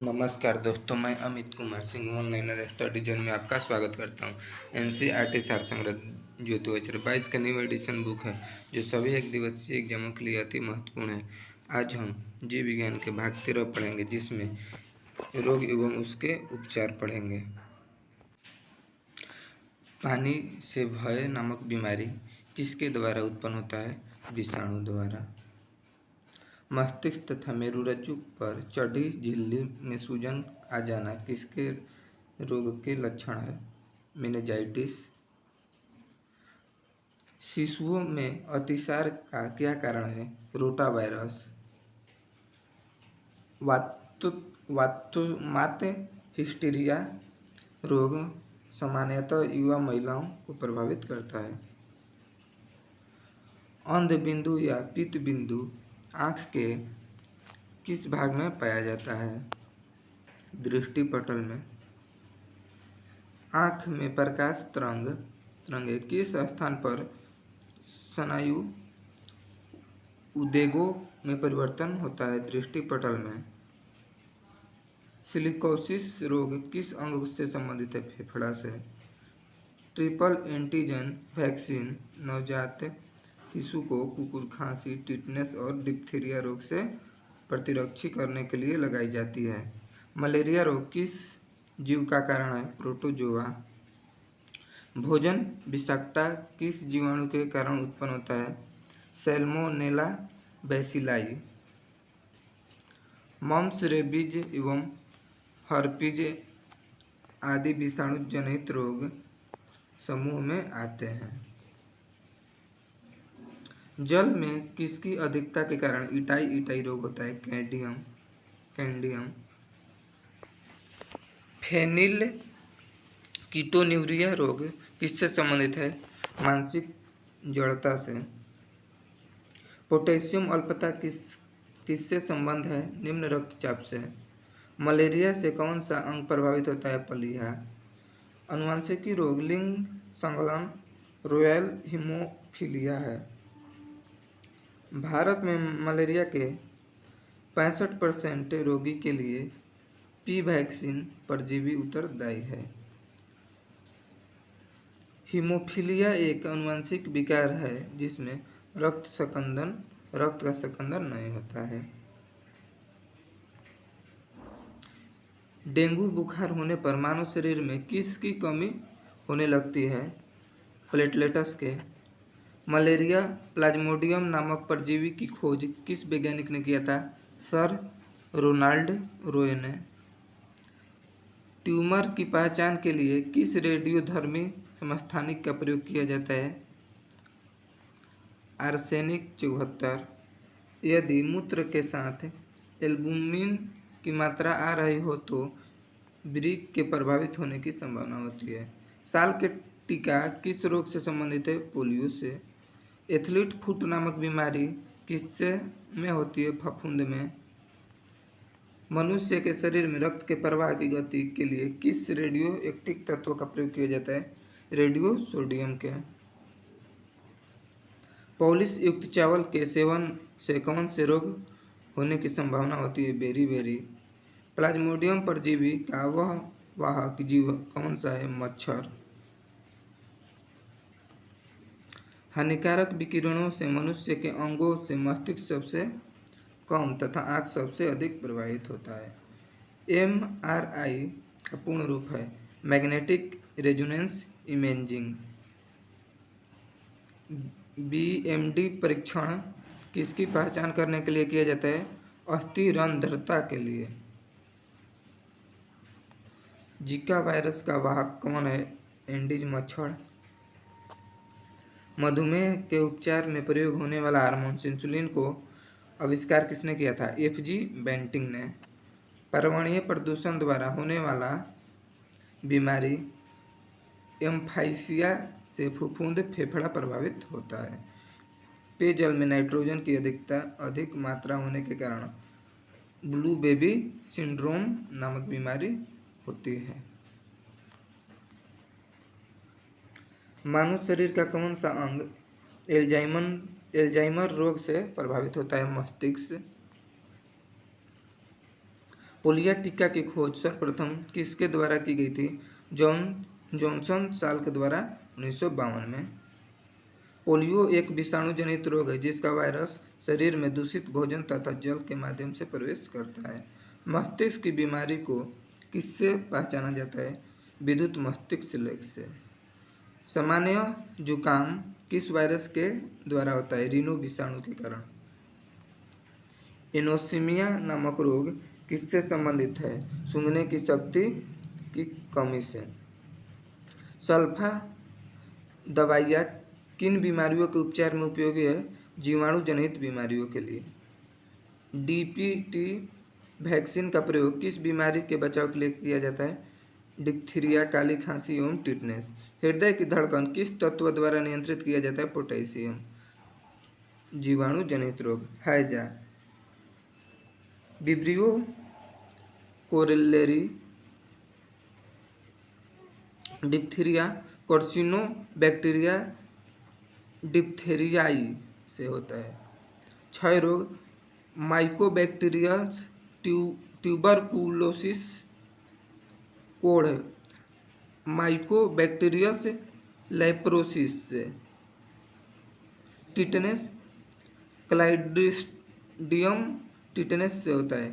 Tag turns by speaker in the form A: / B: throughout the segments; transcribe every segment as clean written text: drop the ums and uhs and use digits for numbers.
A: नमस्कार दोस्तों, मैं Amit Kumar Singh online study zone में आपका स्वागत करता हूँ। एनसीईआरटी सार संग्रह जो 2022 का न्यू एडिशन बुक है, जो सभी एक दिवसीय एग्जामों के लिए अति महत्वपूर्ण है। आज हम जीव विज्ञान के भाग 13 पढ़ेंगे, जिसमें रोग एवं उसके उपचार पढ़ेंगे। पानी से भय नामक बीमारी किसके द्वारा उत्पन्न होता है? विषाणु द्वारा। मस्तिष्क तथा मेरुरज्जु पर चढ़ी झिल्ली में सूजन आ जाना किसके रोग के लक्षण है? मेनिंजाइटिस। शिशुओं में अतिसार का क्या कारण है? रोटावायरस। वातुमात हिस्टीरिया रोग सामान्यतः युवा महिलाओं को प्रभावित करता है। अंध बिंदु या पित्त बिंदु आँख के किस भाग में पाया जाता है? दृष्टिपटल में। आँख में प्रकाश तरंगे किस स्थान पर स्नायु उद्वेगों में परिवर्तन होता है? दृष्टिपटल में। सिलिकोसिस रोग किस अंग से संबंधित है? फेफड़ा से। ट्रिपल एंटीजन वैक्सीन नवजात शिशु को कुकुर खांसी, टिटनेस और डिप्थीरिया रोग से प्रतिरक्षी करने के लिए लगाई जाती है। मलेरिया रोग किस जीव का कारण है? प्रोटोजोआ। भोजन विषाक्तता किस जीवाणु के कारण उत्पन्न होता है? Salmonella bacilli. मम्स, रेबीज एवं हर्पीज आदि विषाणु जनित रोग समूह में आते हैं। जल में किसकी अधिकता के कारण इटाई रोग होता है? कैंडियम। फेनिल कीटोन्यूरिया रोग किससे संबंधित है? मानसिक जड़ता से। पोटेशियम अल्पता किससे संबंध है? निम्न रक्तचाप से। मलेरिया से कौन सा अंग प्रभावित होता है? प्लीहा। अनुवांशिकी रोग लिंग संगलन रॉयल हीमोफीलिया है। भारत में मलेरिया के 65% रोगी के लिए पी वैक्सीन परजीवी उत्तरदायी है। हीमोफीलिया एक आनुवंशिक विकार है जिसमें रक्त का स्कंदन नहीं होता है। डेंगू बुखार होने पर मानव शरीर में किसकी कमी होने लगती है? प्लेटलेट्स के। मलेरिया प्लाज्मोडियम नामक परजीवी की खोज किस वैज्ञानिक ने किया था? सर रोनाल्ड रॉय ने। ट्यूमर की पहचान के लिए किस रेडियोधर्मी समस्थानिक का प्रयोग किया जाता है? आर्सेनिक 74। यदि मूत्र के साथ एल्बुमिन की मात्रा आ रही हो तो वृक्क के प्रभावित होने की संभावना होती है। साल के टीका किस रोग से संबंधित है? पोलियो से। एथलीट फुट नामक बीमारी किससे में होती है? फफूंद में। मनुष्य के शरीर में रक्त के प्रवाह की गति के लिए किस रेडियो एक्टिव तत्व का प्रयोग किया जाता है? रेडियो सोडियम के। पॉलिश युक्त चावल के सेवन से कौन से रोग होने की संभावना होती है? बेरी। प्लाज्मोडियम परजीवी का वह वाहक जीव कौन सा है? मच्छर। हानिकारक विकिरणों से मनुष्य के अंगों से मस्तिष्क सबसे कम तथा आँख सबसे अधिक प्रभावित होता है। MRI का पूर्ण रूप है मैग्नेटिक रेजोनेंस इमेजिंग। BMD परीक्षण किसकी पहचान करने के लिए किया जाता है? अस्थि रंध्रता के लिए। जीका वायरस का वाहक कौन है? एंडीज मच्छर। मधुमेह के उपचार में प्रयोग होने वाला हार्मोन इंसुलिन को आविष्कार किसने किया था? FG बेंटिंग ने। पर्यावरणीय प्रदूषण द्वारा होने वाला बीमारी एम्फाइसिया से फफूंद फेफड़ा प्रभावित होता है। पेयजल में नाइट्रोजन की अधिक मात्रा होने के कारण ब्लू बेबी सिंड्रोम नामक बीमारी होती है। मानव शरीर का कौन सा अंग एल्जाइमर रोग से प्रभावित होता है? मस्तिष्क। पोलियो टीका की खोज सर्वप्रथम किसके द्वारा की गई थी? जॉनसन साल के द्वारा 1952 में। पोलियो एक विषाणु जनित रोग है जिसका वायरस शरीर में दूषित भोजन तथा जल के माध्यम से प्रवेश करता है। मस्तिष्क की बीमारी को किससे पहचाना जाता है? विद्युत मस्तिष्क लेग से। सामान्य जुकाम किस वायरस के द्वारा होता है? रीनो विषाणु के कारण। एनोसिमिया नामक रोग किससे संबंधित है? सूंघने की शक्ति की कमी से। सल्फा दवाइयाँ किन बीमारियों के उपचार में उपयोगी है? जीवाणु जनित बीमारियों के लिए। डीपीटी वैक्सीन का प्रयोग किस बीमारी के बचाव के लिए किया जाता है? डिप्थीरिया, काली खांसी एवं टिटनेस। हृदय की धड़कन किस तत्व द्वारा नियंत्रित किया जाता है? पोटेशियम। जीवाणु जनित रोग। हैजा, विब्रियो कोरिलेरी, डिप्थीरिया, कार्सिनो बैक्टीरिया डिप्थेरियाई से होता है। क्षय रोग माइकोबैक्टीरियस ट्यूबरकुलोसिस कोड है माइकोबैक्टीरियस लेप्रोसिस से। टिटनेस क्लाइड्रिडियम टिटनेस से होता है।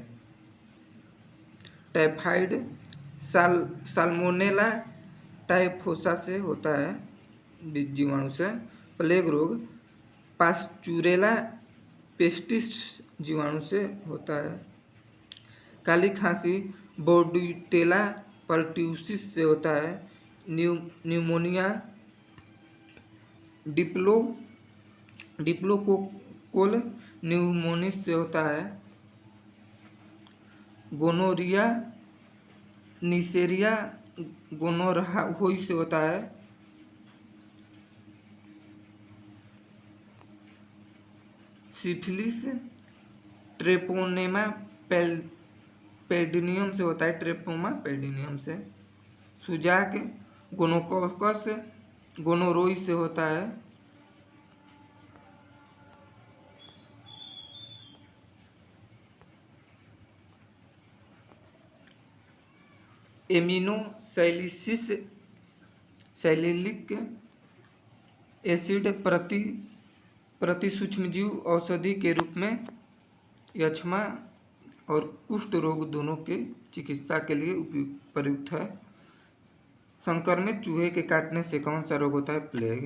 A: टाइफाइड साल्मोनेला टाइफोसा से होता है जीवाणु से। प्लेग रोग पास्चुरेला पेस्टिस जीवाणु से होता है। काली खांसी बोर्डिटेला परट्यूसिस से होता है। न्यूमोनिया डिप्लोकोकल न्यूमोनिस से होता है। गोनोरिया निसेरिया गोनोरहोई से होता है। सिफिलिस ट्रेपोनेमा पेडिनियम से होता है। ट्रेपोमा पेडिनियम से। सुजाक गोनोकोकस गोनोरोई से होता है। एमिनोसैलिसिस सैलिसिलिक एसिड प्रति सूक्ष्मजीव औषधि के रूप में यक्ष्मा और कुष्ठ रोग दोनों के चिकित्सा के लिए प्रयुक्त है। संक्रमित चूहे के काटने से कौन सा रोग होता है? प्लेग।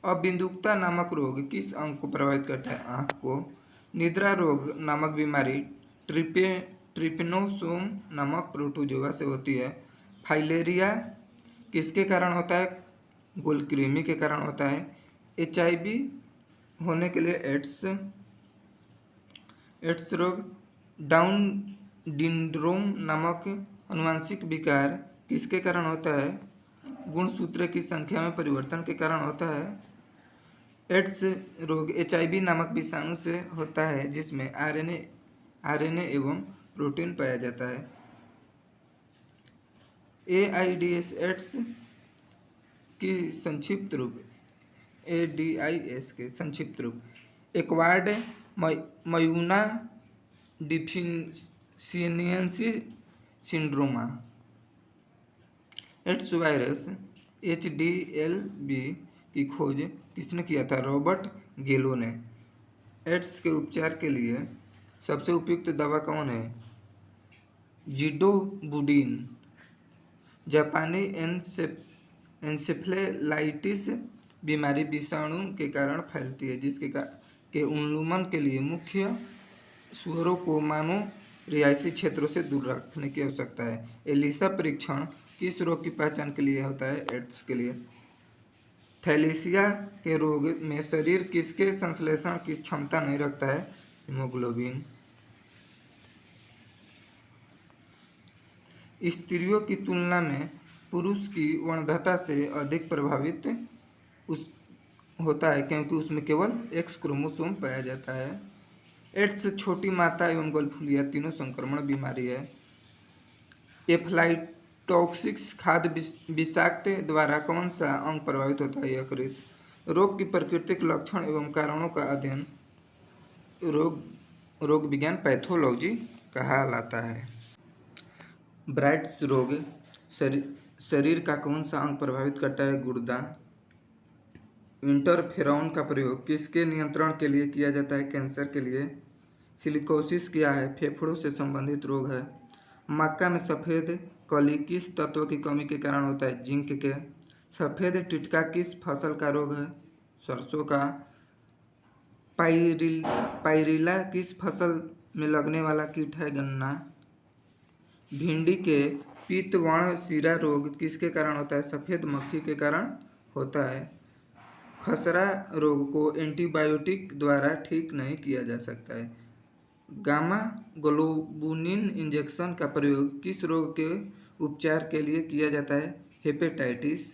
A: अबिंदुकता नामक रोग किस अंग को प्रभावित करता है? आँख को। निद्रा रोग नामक बीमारी ट्रिपेनोसोम नामक प्रोटोजोआ से होती है। फाइलेरिया किसके कारण होता है? गोलकृमि के कारण होता है। HIV होने के लिए एड्स रोग। डाउन सिंड्रोम नामक आनुवंशिक विकार किसके कारण होता है? गुणसूत्र की संख्या में परिवर्तन के कारण होता है। एड्स रोग HIV नामक विषाणु से होता है जिसमें RNA एवं प्रोटीन पाया जाता है। AIDS एड्स की संक्षिप्त रूप AIDS के संक्षिप्त रूप acquired immune deficiency syndrome. AIDS virus HDLV की खोज किसने किया था? रॉबर्ट गेलो ने। एड्स के उपचार के लिए सबसे उपयुक्त दवा कौन है? जिडोबुडिन। जापानी एन्सेफेलाइटिस बीमारी विषाणु के कारण फैलती है के उन्मूलन के लिए मुख्य सुअरों को मानव रिहायशी क्षेत्रों से दूर रखने की आवश्यकता है। एलिसा परीक्षण किस रोग की पहचान के लिए होता है? एड्स के लिए। थैलेसिया के रोग में शरीर किसके संश्लेषण की क्षमता नहीं रखता है? हीमोग्लोबिन। स्त्रियों की तुलना में पुरुष की वंध्यता से अधिक प्रभावित होता है क्योंकि उसमें केवल X क्रोमोसोम पाया जाता है। एड्स छोटी माता एवं गलफुलिया तीनों संक्रमण बीमारी है। एफ्लाटॉक्सिस खाद्य विषाक्त द्वारा कौन सा अंग प्रभावित होता है? यकृत। रोग की प्राकृतिक लक्षण एवं कारणों का अध्ययन रोग विज्ञान पैथोलॉजी कहलाता है। ब्राइट्स रोग शरीर का कौन सा अंग प्रभावित करता है? गुर्दा। इंटरफेरॉन का प्रयोग किसके नियंत्रण के लिए किया जाता है? कैंसर के लिए। सिलिकोसिस क्या है? फेफड़ों से संबंधित रोग है। मक्का में सफ़ेद कली किस तत्व की कमी के कारण होता है? जिंक के। सफ़ेद टिटका किस फसल का रोग है? सरसों का। पायरिल्ला किस फसल में लगने वाला कीट है? गन्ना। भिंडी के पीतवर्ण सिरा रोग किसके कारण होता है? सफ़ेद मक्खी के कारण होता है। खसरा रोग को एंटीबायोटिक द्वारा ठीक नहीं किया जा सकता है। गामा ग्लोबुलिन इंजेक्शन का प्रयोग किस रोग के उपचार के लिए किया जाता है? हेपेटाइटिस।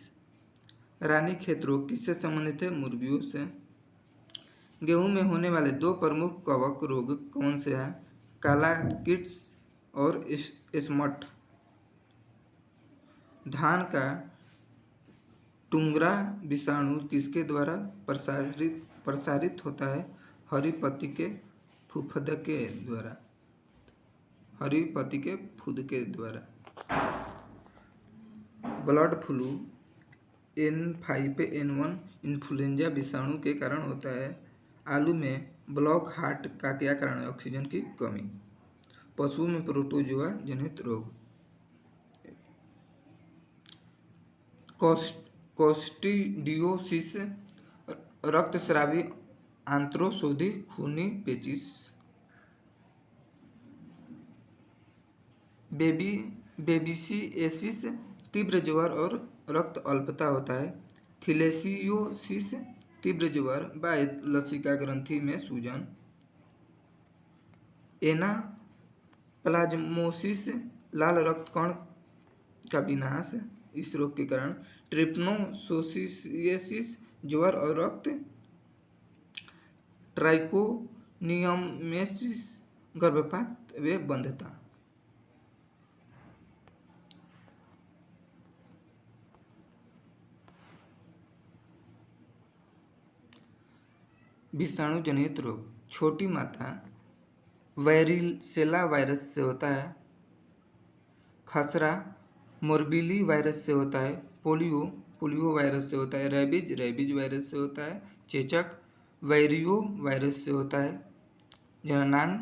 A: रानीखेत रोग किससे संबंधित है? मुर्गियों से। गेहूं में होने वाले दो प्रमुख कवक रोग कौन से हैं? काला कीट्स और स्मट। धान का टुंगरा विषाणु किसके द्वारा प्रसारित होता है? हरी पत्ती के फुफुद के द्वारा। हरी पत्ती के फुद के द्वारा। बर्ड फ्लू H5N1 इन्फ्लुएंजा विषाणु के कारण होता है। आलू में ब्लॉक हार्ट का क्या कारण है? ऑक्सीजन की कमी। पशुओं में प्रोटोजोआ जनित रोग। कोस्टिडियोसिस रक्तस्रावी आंत्रशोथी खूनी पेचिश। बेबिसिएसिस तीव्र ज्वर और रक्त अल्पता होता है। थिलेसियोसिस तीव्र ज्वर बाह्य लसिका ग्रंथि में सूजन। एनाप्लाज्मोसिस लाल रक्त कण का विनाश इस रोग के कारण। ट्रिप्नोसोसिएसिस ज्वर और रक्त। ट्राइकोनियमेसिस गर्भपात व बंध्यता। विषाणु जनित रोग। छोटी माता वैरिसेला वायरस से होता है। खसरा मोरबीली वायरस से होता है। पोलियो वायरस से होता है। रेबीज वायरस से होता है। चेचक वायरियो वायरस से होता है। जननांग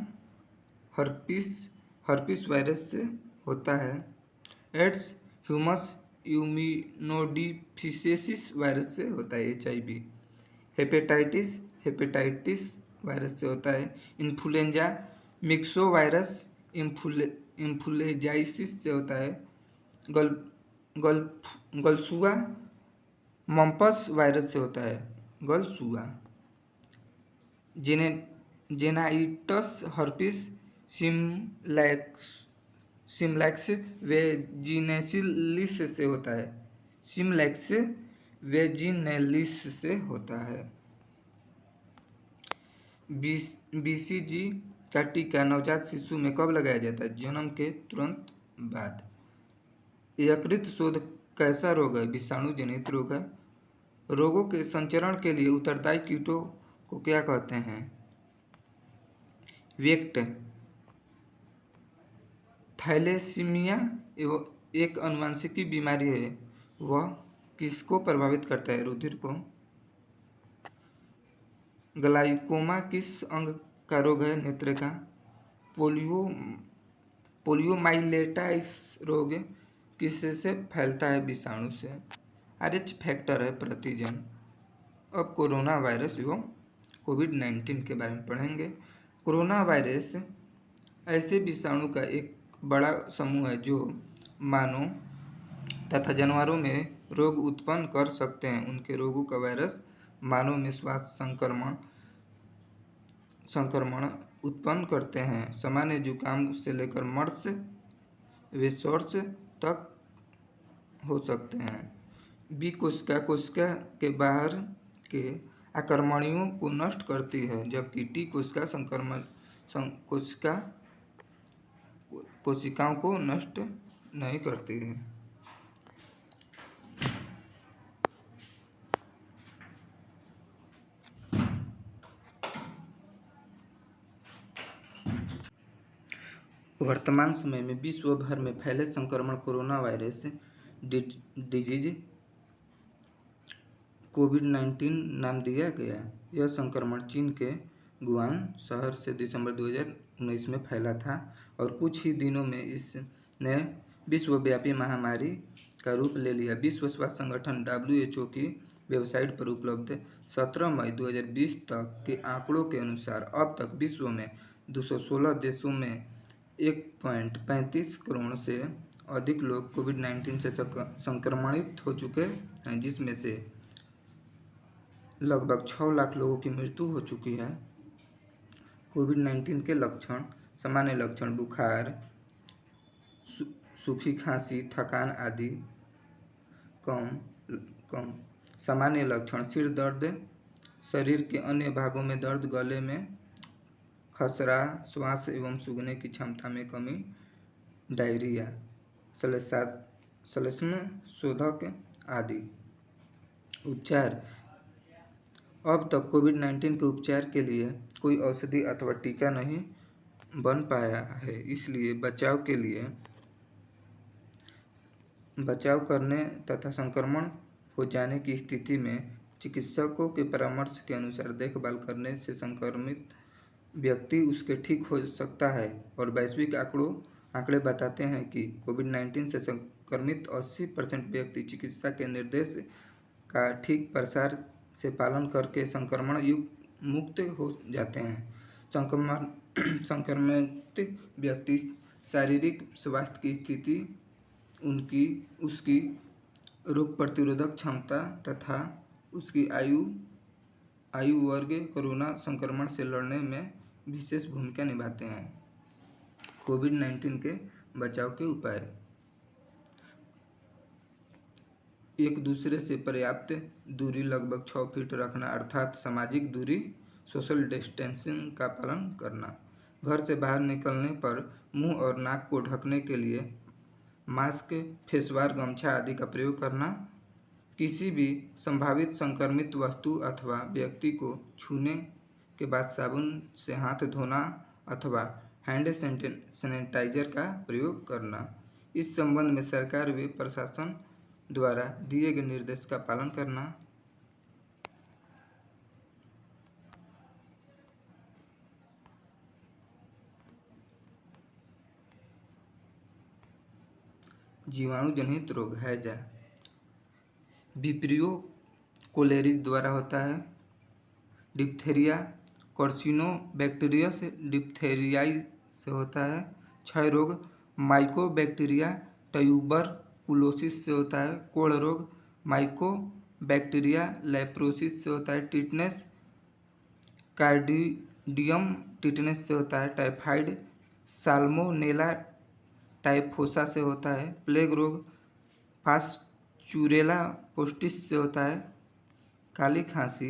A: हर्पिस वायरस से होता है। एड्स ह्यूमस इम्यूनोडिफिशियंसी वायरस से होता है। HIV हेपेटाइटिस वायरस से होता है। इन्फ्लुएंजा मिक्सो वायरस इन्फ्लुएंजाइसिस से होता है। गलसुआ मम्पस वायरस से होता है। गलसुआ। जेनाइटस हर्पिस सिम्प्लेक्स वेजिनेलिस से होता है। सिम्प्लेक्स वेजिनेलिस से होता है। BCG का टीका नवजात शिशु में कब लगाया जाता है? जन्म के तुरंत बाद। यकृत शोथ कैसा रोग है? विषाणु जनित रोग है। रोगों के संचरण के लिए उत्तरदायी कीटों को क्या कहते हैं? वेक्ट। थैलेसीमिया एक अनुवांशिक बीमारी है। वह किसको प्रभावित करता है? रुधिर को। ग्लाइकोमा किस अंग का रोग है? नेत्र का। पोलियोमाइलेटाइस रोग किससे फैलता है? विषाणु से। RH फैक्टर है प्रतिजन। अब कोरोना वायरस एवं कोविड-19 के बारे में पढ़ेंगे। कोरोना वायरस ऐसे विषाणु का एक बड़ा समूह है जो मानव तथा जानवरों में रोग उत्पन्न कर सकते हैं। उनके रोगों का वायरस मानव में श्वास संक्रमण उत्पन्न करते हैं। सामान्य जुकाम से लेकर मर्स व सॉर्स तक हो सकते हैं। बी कोशिका के बाहर के आक्रमणियों को नष्ट करती है, जबकि टी कोशिका कोशिकाओं को नष्ट नहीं करती है। वर्तमान समय में विश्व भर में फैले संक्रमण कोरोना वायरस डिजीज कोविड-19 नाम दिया गया। यह संक्रमण चीन के वुहान शहर से दिसंबर 2019 में फैला था और कुछ ही दिनों में इसने विश्वव्यापी महामारी का रूप ले लिया। विश्व स्वास्थ्य संगठन WHO की वेबसाइट पर उपलब्ध 17 मई 2020 तक के आंकड़ों के अनुसार अब तक विश्व में 216 देशों में 1.35 करोड़ से अधिक लोग कोविड-19 से संक्रमणित हो चुके हैं, जिसमें से लगभग 6 लाख लोगों की मृत्यु हो चुकी है। कोविड-19 के लक्षण: सामान्य लक्षण बुखार, सूखी खांसी, थकान आदि कम। सामान्य लक्षण सिर दर्द, शरीर के अन्य भागों में दर्द, गले में खसरा, श्वास एवं सूंघने की क्षमता में कमी, डायरिया, श्लेष्म शोधक आदि। उपचार: अब तक कोविड-19 के उपचार के लिए कोई औषधि अथवा टीका नहीं बन पाया है, इसलिए बचाव करने तथा संक्रमण हो जाने की स्थिति में चिकित्सकों के परामर्श के अनुसार देखभाल करने से संक्रमित व्यक्ति उसके ठीक हो सकता है। और वैश्विक आंकड़े बताते हैं कि कोविड-19 से संक्रमित 80% व्यक्ति चिकित्सा के निर्देश का ठीक प्रसार से पालन करके संक्रमण मुक्त हो जाते हैं। संक्रमित व्यक्ति शारीरिक स्वास्थ्य की स्थिति, उसकी रोग प्रतिरोधक क्षमता तथा उसकी आयु वर्ग कोरोना संक्रमण से लड़ने में विशेष भूमिका निभाते हैं। कोविड-19 के बचाव के उपाय: एक दूसरे से पर्याप्त दूरी लगभग 6 फीट रखना अर्थात सामाजिक दूरी सोशल डिस्टेंसिंग का पालन करना। घर से बाहर निकलने पर मुंह और नाक को ढकने के लिए मास्क, फेसवार, गमछा आदि का प्रयोग करना। किसी भी संभावित संक्रमित वस्तु अथवा व्यक्ति को छूने के बाद साबुन से हाथ धोना अथवा हैंड सैनिटाइजर का प्रयोग करना। इस संबंध में सरकार व प्रशासन द्वारा दिए गए निर्देश का पालन करना। जीवाणु जनित रोग हैजा विब्रियो कोलेरिस द्वारा होता है। डिप्थेरिया कॉर्सिनोबैक्टीरियस डिप्थेरियाई से होता है। क्षय रोग माइकोबैक्टीरिया ट्यूबरकुलोसिस से होता है। कोढ़ रोग माइकोबैक्टीरिया लेप्रोसिस से होता है। टिटनेस कार्डिडियम टिटनेस से होता है। टाइफाइड साल्मोनेला टाइफोसा से होता है। प्लेग रोग पास्चुरेला पोस्टिस से होता है। काली खांसी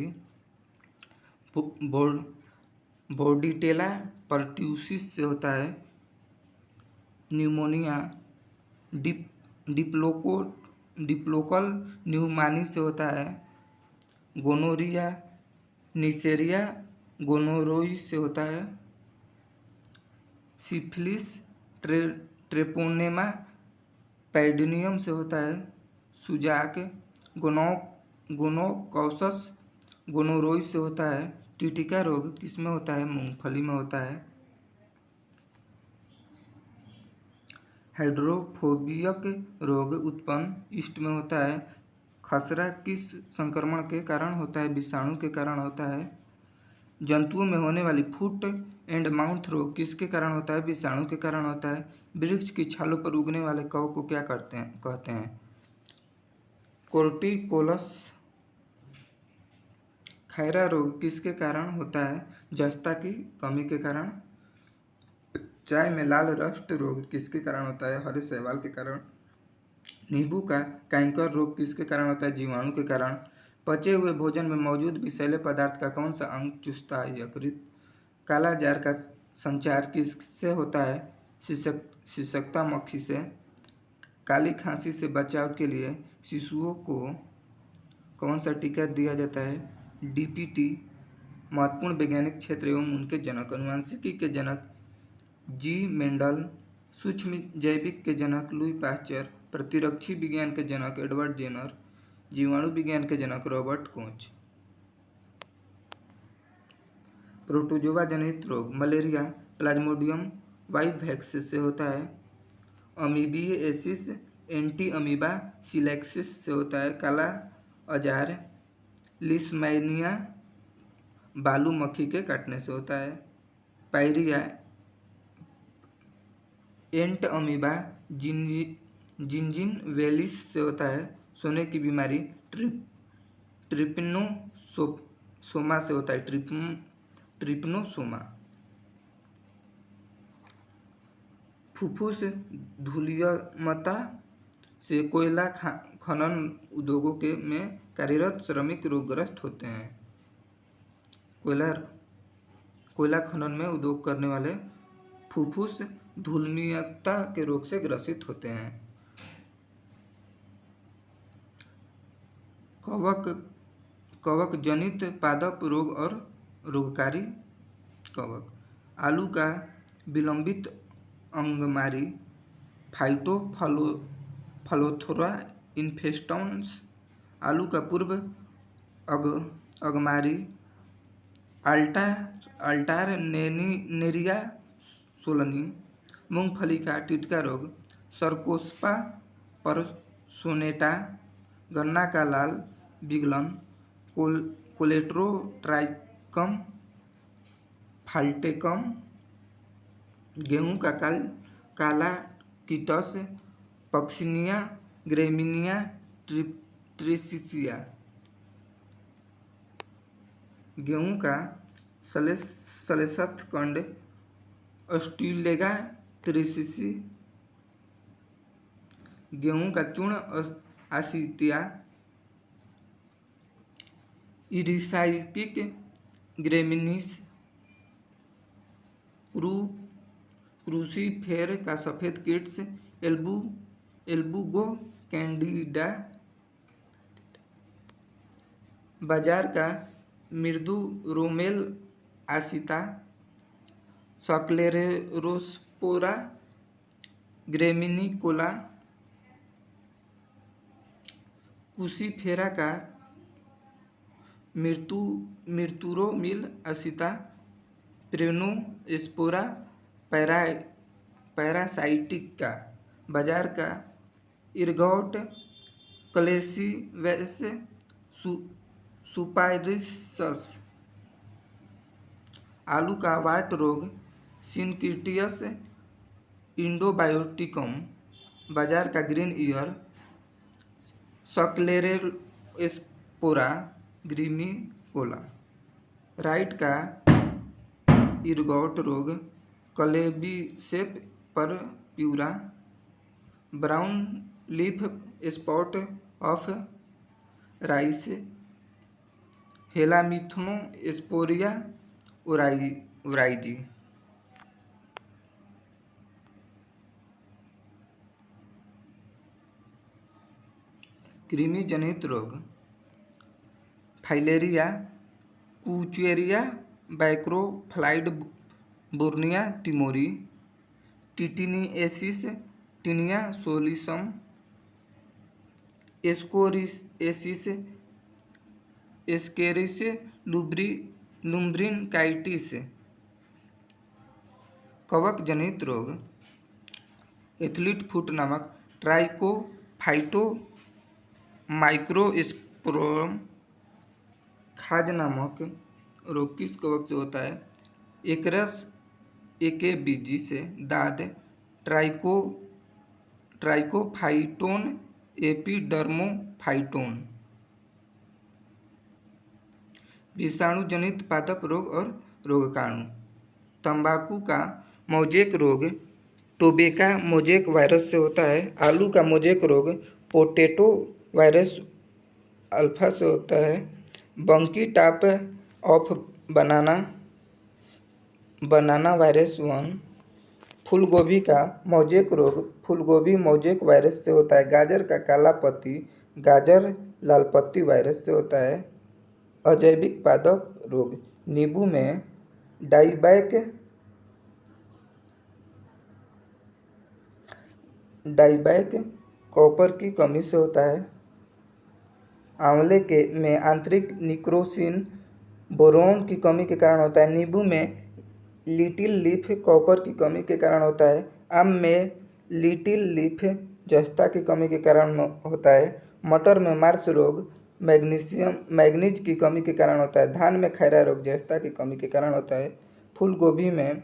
A: बोर्डिटेला परट्यूसिस से होता है। न्यूमोनिया डिप्लोकल न्यूमानी से होता है। गोनोरिया निसेरिया गोनोरोई से होता है। सिफिलिस ट्रेपोनेमा पैडिनियम से होता है। सुजाक गोनोकॉकस गोनोरोई से होता है। टिटिका रोग किसमें होता है? मूंगफली में होता है। हाइड्रोफोबिक रोग उत्पन्न ईस्ट में होता है। खसरा किस संक्रमण के कारण होता है? विषाणु के कारण होता है। जंतुओं में होने वाली फुट एंड माउथ रोग किसके कारण होता है? विषाणु के कारण होता है। वृक्ष की छालों पर उगने वाले कवक को क्या कहते हैं? कोर्टिकोलस। खैरा रोग किसके कारण होता है? जस्ता की कमी के कारण। चाय में लाल रस्ट रोग किसके कारण होता है? हरे शैवाल के कारण। नींबू का कैंकर रोग किसके कारण होता है? जीवाणु के कारण। पचे हुए भोजन में मौजूद विषैले पदार्थ का कौन सा अंग चूसता है? यकृत। काला जार का संचार किससे होता है? सिसकता मक्खी से। काली खांसी से बचाव के लिए शिशुओं को कौन सा टीका दिया जाता है? DPT। महत्वपूर्ण वैज्ञानिक क्षेत्र एवं उनके जनक। अनुवांशिकी के जनक जी मेंडल सूक्ष्म जैविक के जनक लुई पाश्चर, प्रतिरक्षी विज्ञान के जनक एडवर्ड जेनर, जीवाणु विज्ञान के जनक रॉबर्ट कोच। प्रोटोजोआ जनित रोग मलेरिया प्लाज्मोडियम वाइवैक्स से होता है। अमीबिएसिस एंटी अमीबा सिलेक्सिस से होता है। काला अजार लिस्मैनिया बालू मक्खी के काटने से होता है। पायरिया एंट अमीबा जिंजिन वेलिस से होता है। सोने की बीमारी ट्रिप्नोसोमा से होता है। ट्रिप्नोसोमा। फुफ्फुस धूलियमता से कोयला खनन उद्योगों के में कार्यरत श्रमिक रोगग्रस्त होते हैं। कोयला खनन में उद्योग करने वाले फुफ्फुस धूलियमता के रोग से ग्रसित होते हैं। कवक जनित पादप रोग और रोगकारी कवक। आलू का विलंबित अंगमारी फाइटोफलोथोरा इन्फेस्टन्स। आलू का पूर्व अगमारी अल्टार नेरिया सोलनी। मूंगफली का टिटका रोग सर्कोस्पा परसोनेटा। गन्ना का लाल विगलन कोलेट्रोट्राइकम फाल्टेकम। गेहूं का काला कीटस पक्सिनिया ग्रेमिनिया ट्रिसिसिया। गेहूं का सलेशथ कंड अस्ट्यूलेगा ट्रिसिसी। गेहूं का चूर्ण आसितिया इरिसाइकिक ग्रेमिनिस। क्रूसीफेर का सफ़ेद किट्स एल्बुगो कैंडिडा। बाजार का मृदु रोमेल आसिता सक्लेरोस्पोरा ग्रेमिनिकोला। क्रूसीफेरा का मिर्तुरोमिल आसिता प्रेनोस्पोरा पैरासाइटिका। बाजार का इरगॉट क्लेसिवेस सुपायरिसस। आलू का वाट रोग सिनक्रिटियस इंडोबायोटिकम। बाजार का ग्रीन ईयर सक्लेरोस्पोरा ग्रीमिकोला। राइट का इरगॉट रोग क्लेबिसेप परप्यूरा। Brown leaf spot of rice हेलामिथ्नोस्पोरिया ओराइजी। कृमि जनित रोग फाइलेरिया कुचेरिया बैक्रोफ्लाइड बुर्निया टिमोरी। टिटिनिएसिस टिनिया सोलिसम। एस्कोरिएसिस एस्केरिस लुम्ब्रिनकाइटिस। कवक जनित रोग एथलीट फुट नामक ट्राइकोफाइटोमाइक्रोस्पोरम। खाज नामक रोग किस कवक से होता है? एकरस एकेबीजी से। दाद ट्राइकोफाइटोन एपिडर्मोफाइटोन। विषाणु जनित पादप रोग और रोगाणु। तंबाकू का मोज़ेक रोग टोबैको मोज़ेक वायरस से होता है। आलू का मोज़ेक रोग पोटैटो वायरस अल्फा से होता है। बंकी टॉप ऑफ बनाना वायरस 1। फूलगोभी का मोज़ेक रोग फूलगोभी मोज़ेक वायरस से होता है। गाजर का काला पत्ती गाजर लाल पत्ती वायरस से होता है। अजैविक पादप रोग नींबू में डाइबैक डाइबैक कॉपर की कमी से होता है। आंवले के में आंतरिक निक्रोसिन बोरोन की कमी के कारण होता है। नींबू में लिटिल लीफ कॉपर की कमी के कारण होता है। आम में लिटिल लीफ जस्ता की कमी के कारण होता है। मटर में मार्स रोग मैग्नीज की कमी के कारण होता है। धान में खैरा रोग जस्ता की कमी के कारण होता है। फूल गोभी में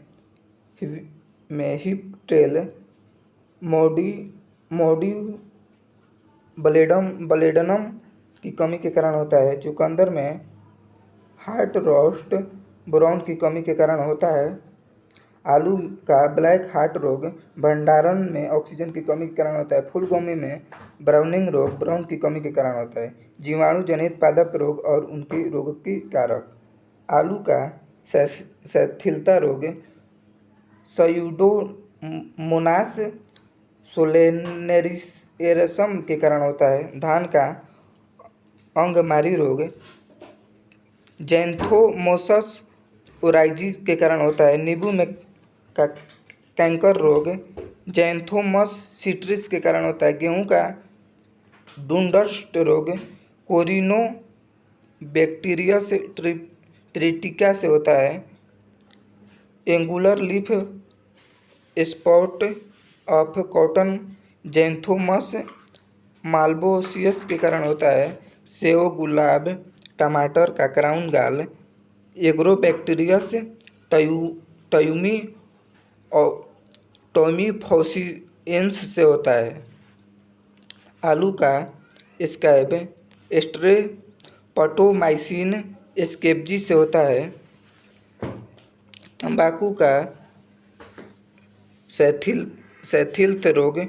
A: हिप्टेल मोडी ब्लेडनम की कमी के कारण होता है। चुकंदर में हार्ट रोस्ट ब्राउन की कमी के कारण होता है। आलू का ब्लैक हार्ट रोग भंडारण में ऑक्सीजन की कमी के कारण होता है। फूलगोभी में ब्राउनिंग रोग ब्राउन की कमी के कारण होता है। जीवाणु जनित पादप रोग और उनकी रोग की कारक। आलू का शिथिलता रोग स्यूडोमोनास सोलेनेरियसम के कारण होता है। धान का अंगमारी रोग जैंथोमोसस ओराइजी के कारण होता है। नींबू में कैंकर रोग जैंथोमस सिट्रिस के कारण होता है। गेहूं का डुंडस्ट रोग कोरिनो बैक्टीरियस ट्रिटिका से होता है। Angular leaf spot of cotton जैंथोमस माल्वोसियस के कारण होता है। सेव गुलाब टमाटर का क्राउन गाल एग्रोबैक्टीरियस टॉमीफोसिएंस से होता है। आलू का स्कैब स्ट्रेप्टोमाइसिन स्केब्जी से होता है। तंबाकू का शैथिल्य रोग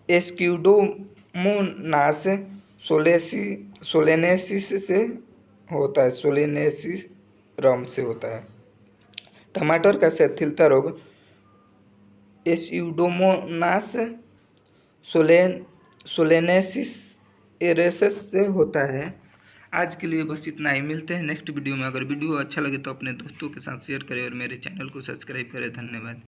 A: स्यूडोमोनास सोलेनेसिस से होता है। सोलेनेसिरम से होता है। टमाटर का शैथिलता रोग स्यूडोमोनास सोलेनेसिस एरेसस से होता है। आज के लिए बस इतना ही। मिलते हैं नेक्स्ट वीडियो में। अगर वीडियो अच्छा लगे तो अपने दोस्तों के साथ शेयर करें और मेरे चैनल को सब्सक्राइब करें। धन्यवाद।